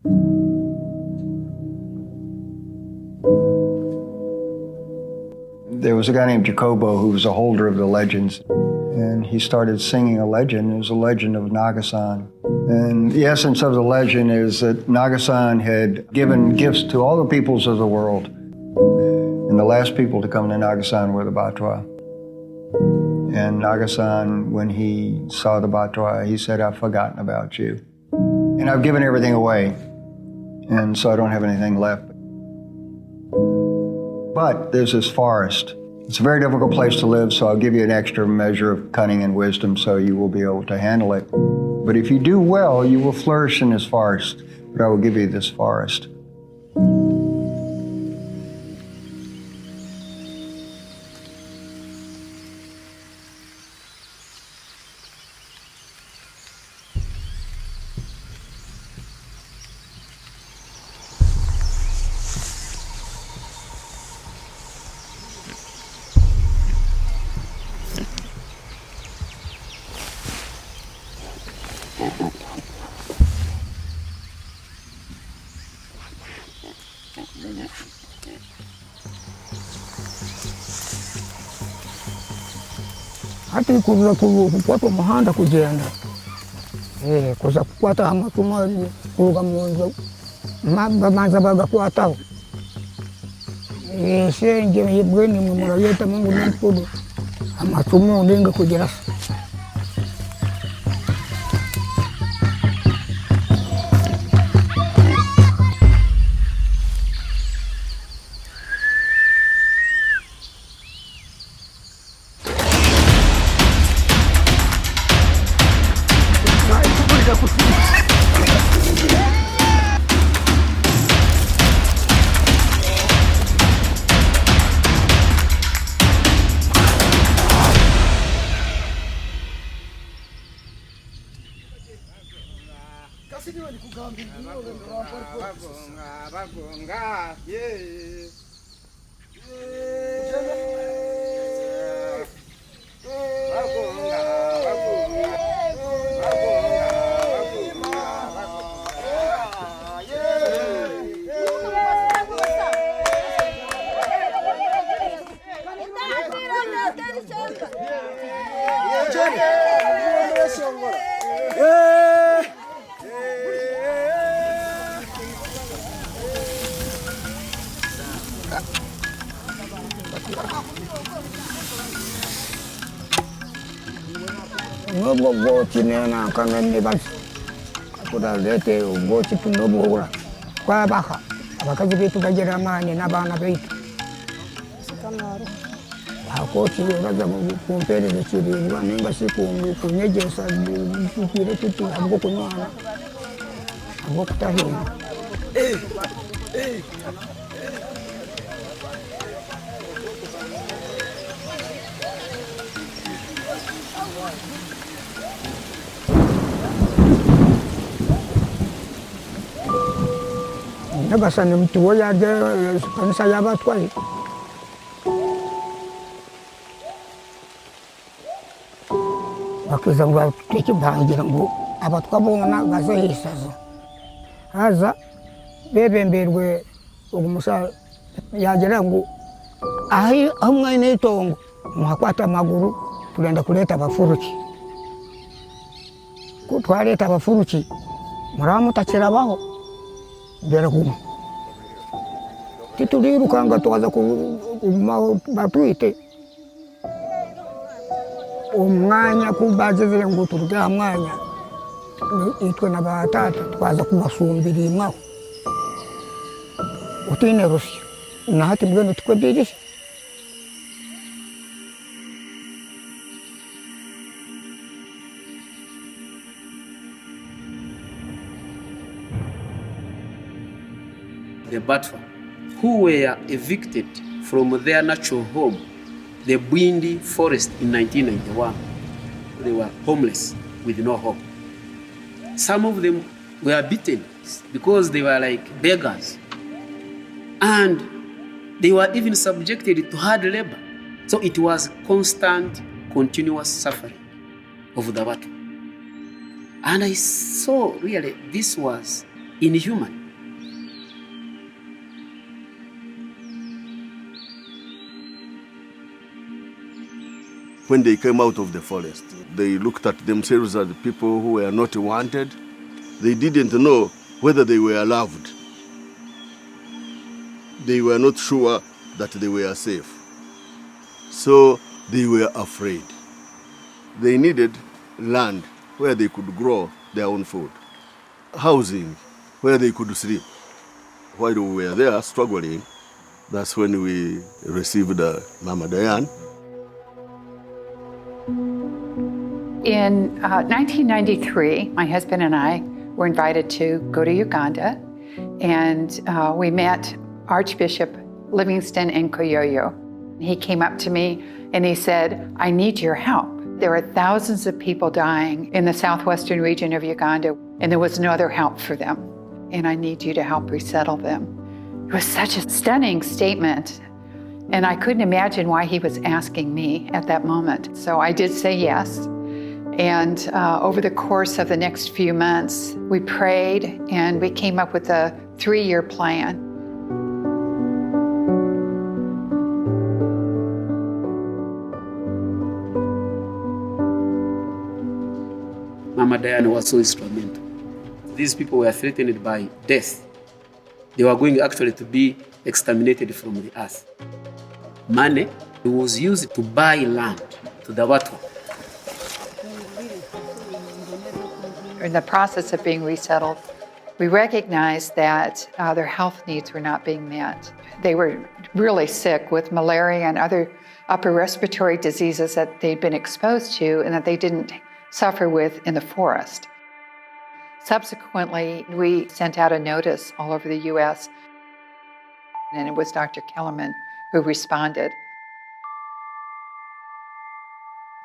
There was a guy named Jacobo who was a holder of the legends, and he started singing a legend. It was a legend of Nagasan. And the essence of the legend is that Nagasan had given gifts to all the peoples of the world. And the last people to come to Nagasan were the Batwa. And Nagasan, when he saw the Batwa, he said, "I've forgotten about you. And I've given everything away. And so I don't have anything left." But there's this forest. It's a very difficult place to live, so I'll give you an extra measure of cunning and wisdom so you will be able to handle it. But if you do well, you will flourish in this forest. But I will give you this forest. Hati kukwata umuhanda kugenda kuza kukwata amatuma kuruga munzu babanza bagakwataho senge yebweni mumura yeta mungu n'impudu amatumu ndinga kugera Nobo boti nena kanene basi akuda lete uboti tunobora kwa baka abakazi betu bagera amani n'abana betu sikamaro akoti baza kumpereza kiringa ninga sikumbi kunyegesa kire tuti abwo kunywana abwo kutahira Nagasana mtuwo yaje kanisa y'abatwaye bakiza ngo tukibangira ngo abatwabona bazehisaza haza bebemberwe umusa yagera ngo ahi umwana itongo muhakwata amaguru turenda kuleta abafuruki kutwaleta abafuruki muramutakirabaho bera kuma titurirukanga twaza batwite umwanya kubazizire ngo turya mwanya itwe n'abatata twaza kubasumbira imwaho utine rusya nahati mbwene tukwedirije the Batwa, who were evicted from their natural home, the Bwindi forest in 1991. They were homeless with no home. Some of them were beaten because they were like beggars. And they were even subjected to hard labor. So it was constant, continuous suffering of the Batwa. And I saw really this was inhuman. When they came out of the forest, they looked at themselves as people who were not wanted. They didn't know whether they were loved. They were not sure that they were safe. So they were afraid. They needed land where they could grow their own food, housing where they could sleep. While we were there struggling, that's when we received Mama Diane. In 1993, my husband and I were invited to go to Uganda, and we met Archbishop Livingston Nkoyoyo. He came up to me and he said, "I need your help. There are thousands of people dying in the southwestern region of Uganda, and there was no other help for them, and I need you to help resettle them." It was such a stunning statement, and I couldn't imagine why he was asking me at that moment. So I did say yes. And over the course of the next few months, we prayed and we came up with a 3-year plan. Mama Diane was so instrumental. These people were threatened by death. They were going actually to be exterminated from the earth. Money was used to buy land to the Batwa. In the process of being resettled, we recognized that their health needs were not being met. They were really sick with malaria and other upper respiratory diseases that they'd been exposed to and that they didn't suffer with in the forest. Subsequently, we sent out a notice all over the U.S., and it was Dr. Kellermann who responded.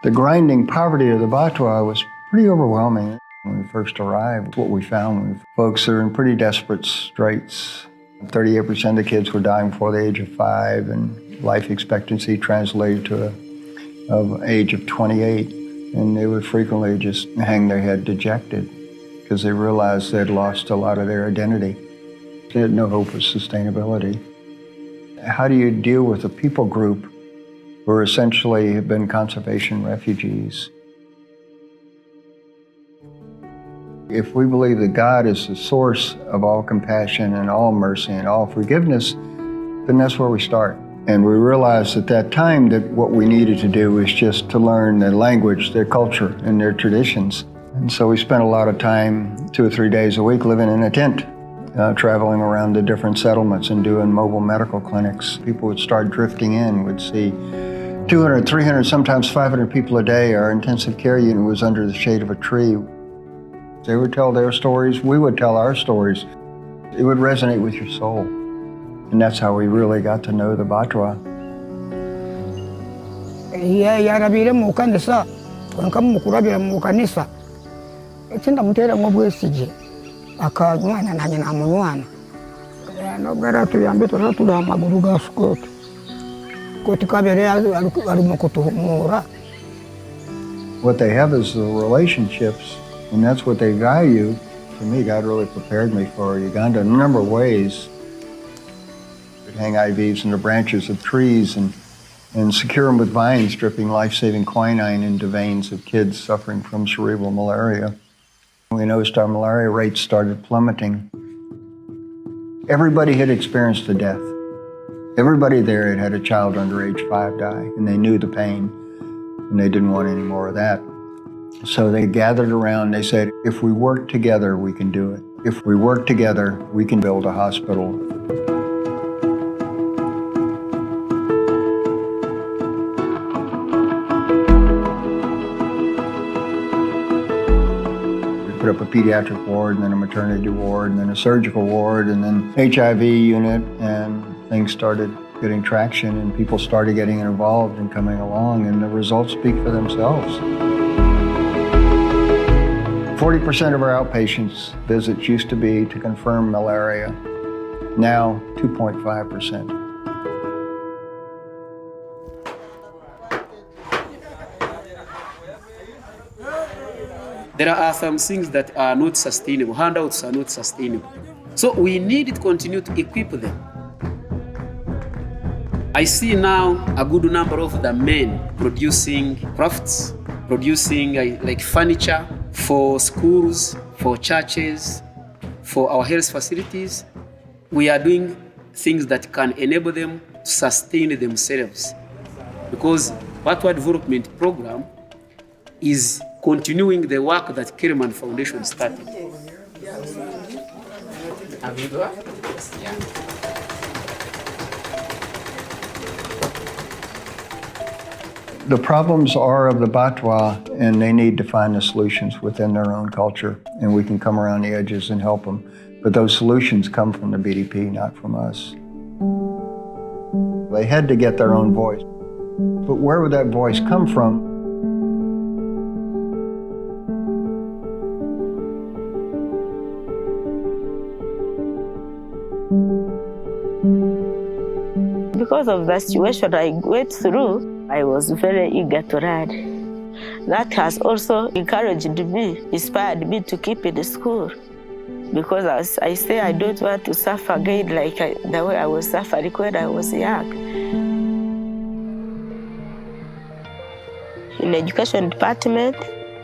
The grinding poverty of the Batwa was pretty overwhelming. When we first arrived, what we found was folks are in pretty desperate straits. 38% of the kids were dying before the age of 5, and life expectancy translated to an age of 28. And they would frequently just hang their head dejected because they realized they'd lost a lot of their identity. They had no hope of sustainability. How do you deal with a people group who essentially have been conservation refugees? If we believe that God is the source of all compassion and all mercy and all forgiveness, then that's where we start. And we realized at that time that what we needed to do was just to learn their language, their culture, and their traditions. And so we spent a lot of time, 2 or 3 days a week, living in a tent, traveling around the different settlements and doing mobile medical clinics. People would start drifting in, would see 200, 300, sometimes 500 people a day. Our intensive care unit was under the shade of a tree. They would tell their stories, we would tell our stories. It would resonate with your soul. And that's how we really got to know the Batwa. yarabire mu kanisa nkamukurabira mu kanisa ekindi mutera ngobwesije akanywana nanye namunywana nogara tuyambe turatula amaguru ga skoti koti kabere ali mu kutuhumura. What they have is the relationships, and that's what they value. For me, God really prepared me for Uganda in a number of ways. We'd hang IVs in the branches of trees and secure them with vines, dripping life-saving quinine into veins of kids suffering from cerebral malaria. We noticed our malaria rates started plummeting. Everybody had experienced a death. Everybody there had had a child under age 5 die, and they knew the pain, and they didn't want any more of that. So they gathered around, they said, if we work together, we can do it. If we work together, we can build a hospital. We put up a pediatric ward, and then a maternity ward, and then a surgical ward, and then HIV unit, and things started getting traction, and people started getting involved and coming along, and the results speak for themselves. 40% of our outpatients visits used to be to confirm malaria, now 2.5%. There are some things that are not sustainable. Handouts are not sustainable. So we need to continue to equip them. I see now a good number of the men producing crafts, producing like furniture for schools, for churches, for our health facilities. We are doing things that can enable them to sustain themselves, because Batwa Development Program is continuing the work that Kellermann Foundation started. The problems are of the Batwa, and they need to find the solutions within their own culture, and we can come around the edges and help them. But those solutions come from the BDP, not from us. They had to get their own voice. But where would that voice come from? Because of the situation I went through, I was very eager to learn. That has also encouraged me, inspired me to keep in school. Because as I say, I don't want to suffer again like the way I was suffering when I was young. In the education department,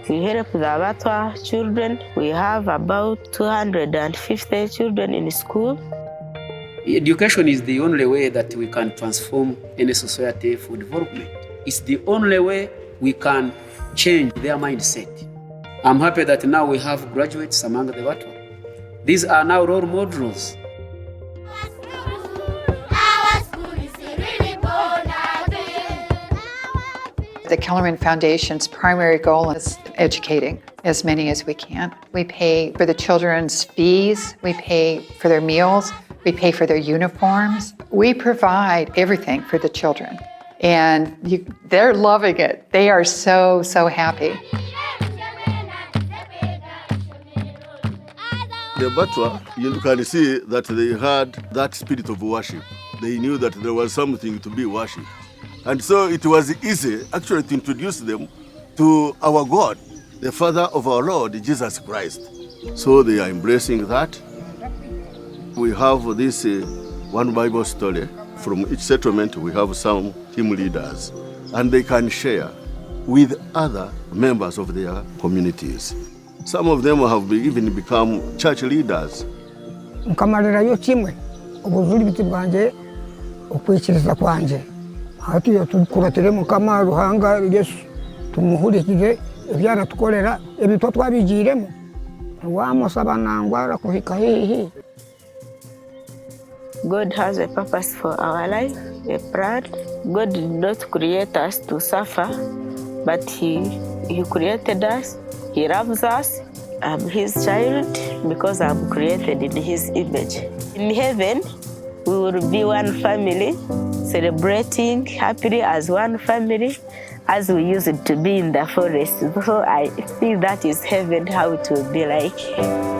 we help the Batwa children. We have about 250 children in school. Education is the only way that we can transform any society for development. It's the only way we can change their mindset. I'm happy that now we have graduates among the Batwa. These are now role models. The Kellermann Foundation's primary goal is educating as many as we can. We pay for the children's fees, we pay for their meals, we pay for their uniforms. We provide everything for the children, and they're loving it. They are so, so happy. The Batwa, you can see that they had that spirit of worship. They knew that there was something to be worshipped. And so it was easy actually to introduce them to our God, the Father of our Lord, Jesus Christ. So they are embracing that. We have this one Bible story. From each settlement, we have some team leaders, and they can share with other members of their communities. Some of them have even become church leaders. Nkamalirayo kimwe ubuzuri bwanjye ukwikiriza kwanje hatiyo tukuratire mukama ruhanga Yesu tumuhurikize ibyara tukorera ebitwa twabigiremo wamusaba nangwara kuhika hihi. God has a purpose for our life, a plan. God did not create us to suffer, but He created us. He loves us. I'm His child because I'm created in His image. In heaven, we will be one family, celebrating happily as one family, as we used to be in the forest. So I think that is heaven, how it will be like.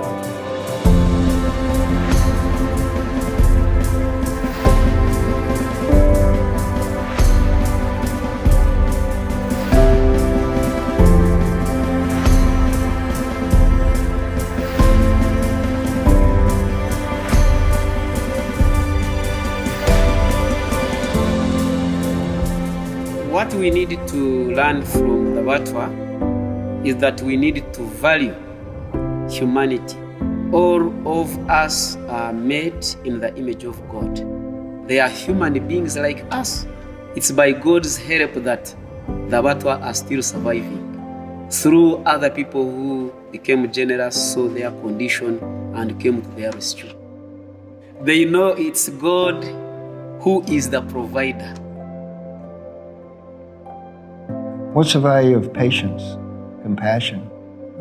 What we need to learn from the Batwa is that we need to value humanity. All of us are made in the image of God. They are human beings like us. It's by God's help that the Batwa are still surviving. Through other people who became generous, saw their condition, and came to their rescue. They know it's God who is the provider. What's the value of patience, compassion,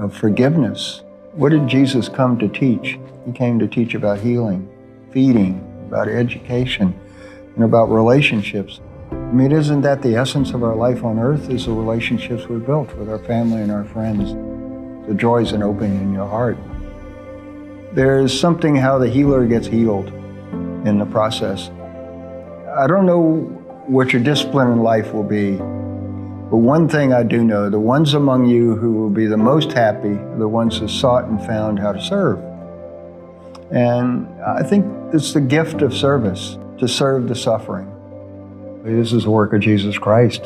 of forgiveness? What did Jesus come to teach? He came to teach about healing, feeding, about education, and about relationships. I mean, isn't that the essence of our life on earth, is the relationships we built with our family and our friends, the joys and opening in your heart. There's something how the healer gets healed in the process. I don't know what your discipline in life will be, But one thing I do know, the ones among you who will be the most happy are the ones who sought and found how to serve. And I think it's the gift of service, to serve the suffering. This is the work of Jesus Christ.